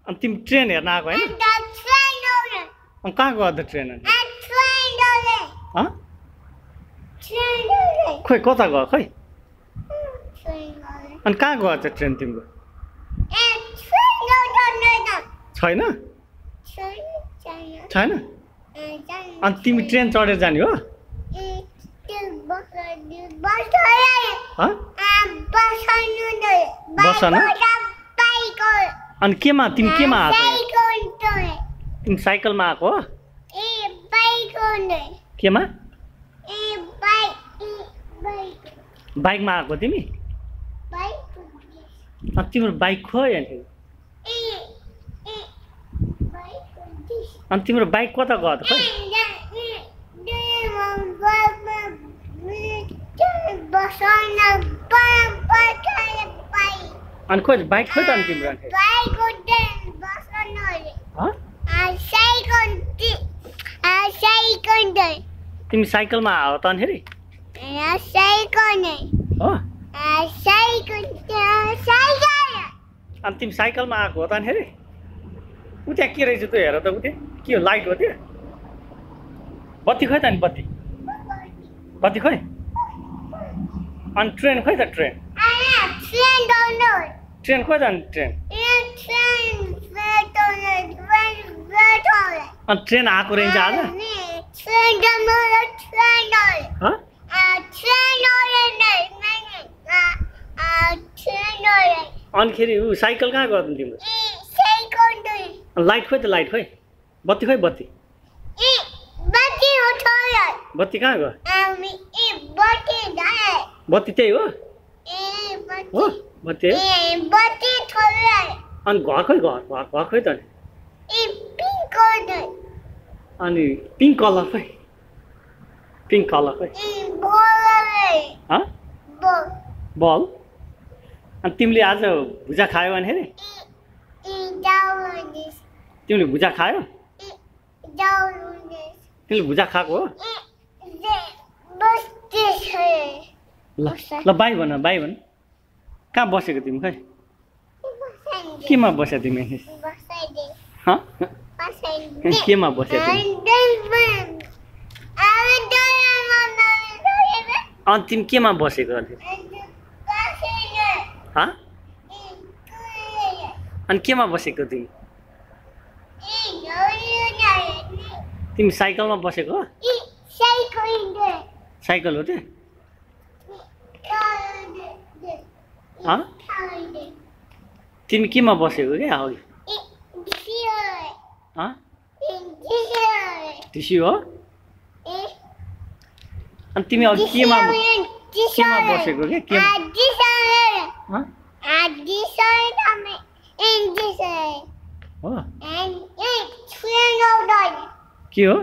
अनि तिमी ट्रेन हेर्न आएको हैन अनि कहाँ गयो त ट्रेन अनि खोइ कता गयो खै अनि कहाँ गयो त ट्रेन तिम्रो छैन छैन अनि तिमी ट्रेन चढेर जाने हो बसन अनि केमा तिमी केमा आएको तिमी साइकलमा आएको हो केमा बाइकमा आएको तिमी अनि तिम्रो बाइक खोइ अनि तिम्रो बाइक कता गयो त खोइ अनि खोइ बाइक खोइ त अनि तिम्रो तिमी साइकलमा आयो त अनि फेरि हो अनि तिमी साइकलमा आएको हो त अनि फेरि उ त्यहाँ के रहेछ त हेर त उ त्यहाँ के हो लाइट हो त्यो बत्ती खोइ त अनि बत्ती बत्ती खोइ अनि ट्रेन खोइ त ट्रेन ट्रेन खोइ त अनि ट्रेन अनि ट्रेन आएको रहेछ आज अनिखेरि ऊ साइकल कहाँ गयो तिम्रो लाइट खोइ त लाइट खोइ बत्ती खोइ बत्ती बत्ती कहाँ गयो बत्ती त्यही हो हो बत्ती अनि घर खोइ घर खोइ त अनि पिङ्क कलर खोइ पिङ्क कलर खोइ बल अनि तिमीले आज भुजा खायौ अनि फेरि तिमीले भुजा खायौ तिमीले भुजा खाएको हो ल बाई भन कहाँ बसेको तिमी खै केमा बस्या तिमी केमा बस्या तिमी अनि तिमी केमा बसेको अनि केमा बसेको तिमी साइकलमा बसेको हो साइकल हो त्यो तिमी केमा बसेको क्या अघि टिसी हो अनि तिमी अघि केमा बसेको क्या हो के हो